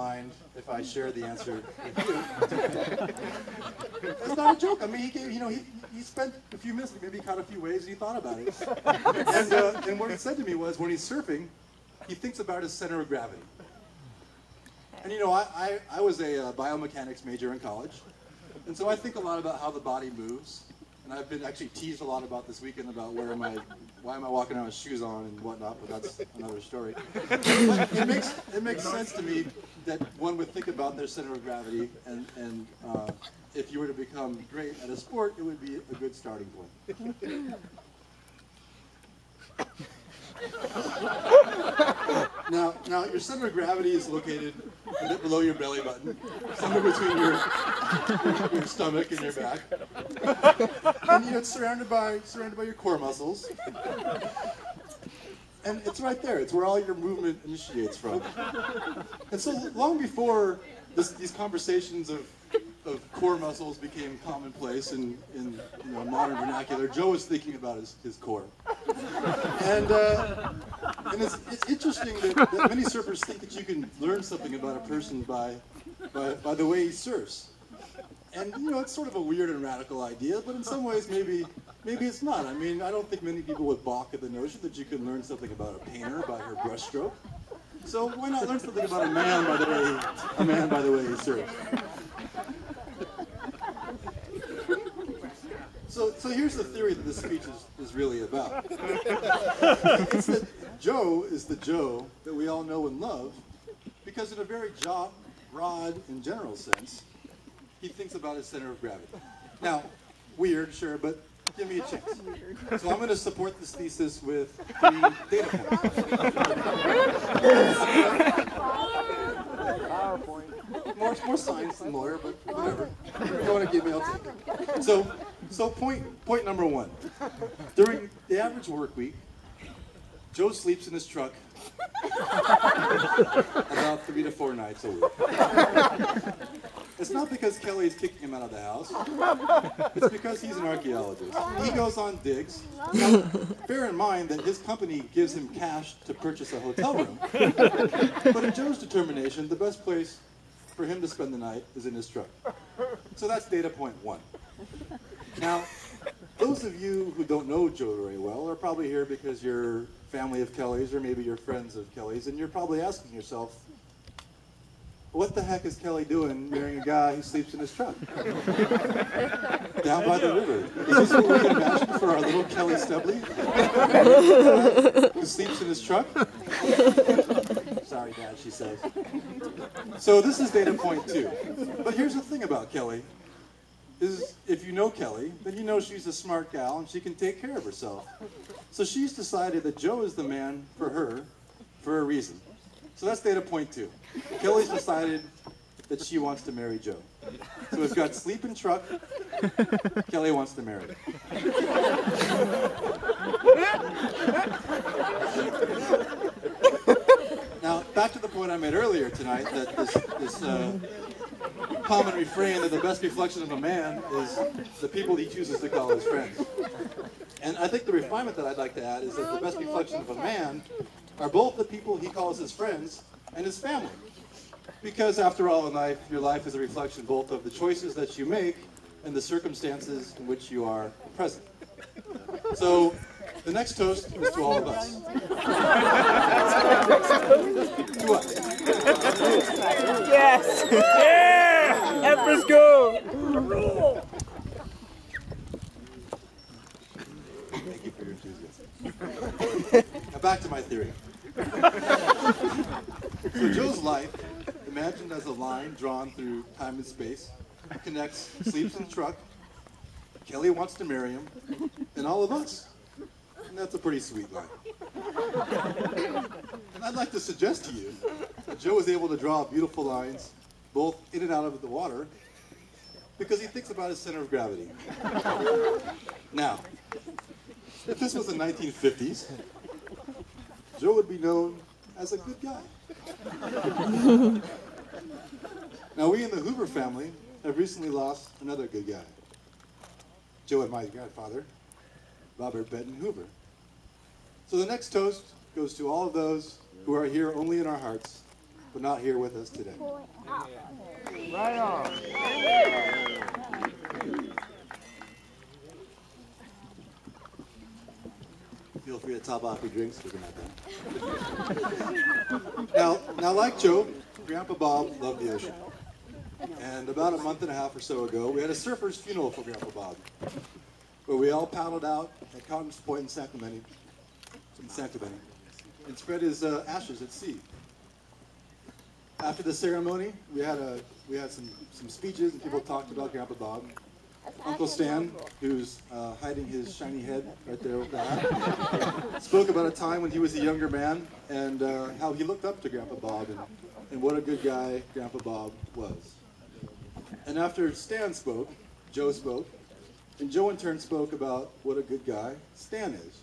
mind if I share the answer with you? It's not a joke. I mean, he spent a few minutes, maybe he caught a few waves, and he thought about it. And what he said to me was, when he's surfing, he thinks about his center of gravity. And I was a biomechanics major in college, and so I think a lot about how the body moves. And I've been actually teased a lot about this weekend about why am I walking around with shoes on and whatnot, but that's another story. But it makes sense to me that one would think about their center of gravity, and if you were to become great at a sport, it would be a good starting point. Now, your center of gravity is located a bit below your belly button, somewhere between your stomach and your back, and it's surrounded by your core muscles, and it's right there. It's where all your movement initiates from. And so, long before these conversations of core muscles became commonplace in modern vernacular, Joe was thinking about his core. And it's interesting that many surfers think that you can learn something about a person by the way he surfs. And it's sort of a weird and radical idea, but in some ways maybe it's not. I mean, I don't think many people would balk at the notion that you can learn something about a painter by her brushstroke. So why not learn something about a man by the way he surfs? So here's the theory that this speech is really about. It's that Joe is the Joe that we all know and love because in a very broad and general sense, he thinks about his center of gravity. Now, weird, sure, but give me a chance. So I'm going to support this thesis with 3 data points. More science than lawyer, but whatever. If you want to give me, I'll take it. So point number 1. During the average work week, Joe sleeps in his truck about 3 to 4 nights a week. It's not because Kelly's kicking him out of the house. It's because he's an archaeologist. He goes on digs. Now, bear in mind that his company gives him cash to purchase a hotel room. But in Joe's determination, the best place for him to spend the night is in his truck. So that's data point 1. Now, those of you who don't know Joe very well are probably here because you're family of Kelly's or maybe you're friends of Kelly's, and you're probably asking yourself, what the heck is Kelly doing marrying a guy who sleeps in his truck? Down by the river. Is this what we imagined for our little Kelly Stubley? Who sleeps in his truck? Sorry, Dad, she says. So this is data point 2. But here's the thing about Kelly. Is if you know Kelly, then you know she's a smart gal and she can take care of herself. So she's decided that Joe is the man for her for a reason. So that's data point 2. Kelly's decided that she wants to marry Joe. So we've got sleep in truck. Kelly wants to marry. Now, back to the point I made earlier tonight, that this common refrain that the best reflection of a man is the people he chooses to call his friends. And I think the refinement that I'd like to add is that the best reflection of a man are both the people he calls his friends and his family. Because after all in life, your life is a reflection both of the choices that you make and the circumstances in which you are present. So the next toast is to all of us. To us. Yes! Yeah! Empress go! Thank you for your enthusiasm. Now back to my theory. So Joe's life, imagined as a line drawn through time and space, connects sleeps in the truck, Kelly wants to marry him, and all of us. And that's a pretty sweet line. And I'd like to suggest to you that Joe is able to draw beautiful lines, both in and out of the water, because he thinks about his center of gravity. Now, if this was the 1950s, Joe would be known as a good guy. Now, we in the Hoover family have recently lost another good guy. Joe and my grandfather, Robert Benton Hoover. So the next toast goes to all of those who are here only in our hearts, but not here with us today. Right on. Feel free to top off your drinks. We're not done. Now, like Joe, Grandpa Bob loved the ocean. And about a month and a half or so ago, we had a surfer's funeral for Grandpa Bob, where we all paddled out at Cotton's Point in San Clemente, and spread his ashes at sea. After the ceremony, we had some speeches, and people talked about Grandpa Bob. Uncle Stan, who's hiding his shiny head right there with the hat, spoke about a time when he was a younger man and how he looked up to Grandpa Bob and what a good guy Grandpa Bob was. And after Stan spoke, Joe spoke, and Joe in turn spoke about what a good guy Stan is.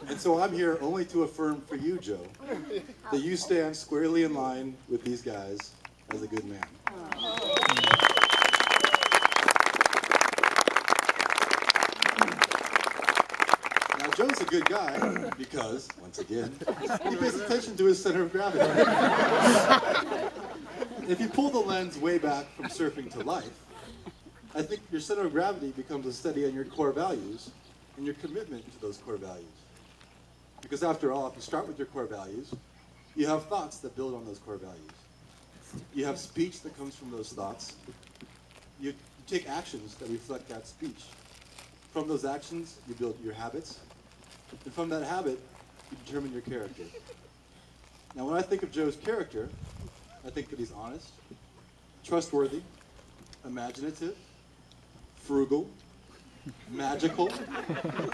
And so I'm here only to affirm for you, Joe, that you stand squarely in line with these guys as a good man. Now, Joe's a good guy because, once again, he pays attention to his center of gravity. If you pull the lens way back from surfing to life, I think your center of gravity becomes a study on your core values and your commitment to those core values. Because after all, if you start with your core values, you have thoughts that build on those core values. You have speech that comes from those thoughts. You take actions that reflect that speech. From those actions, you build your habits. And from that habit, you determine your character. Now, when I think of Joe's character, I think that he's honest, trustworthy, imaginative, frugal, magical,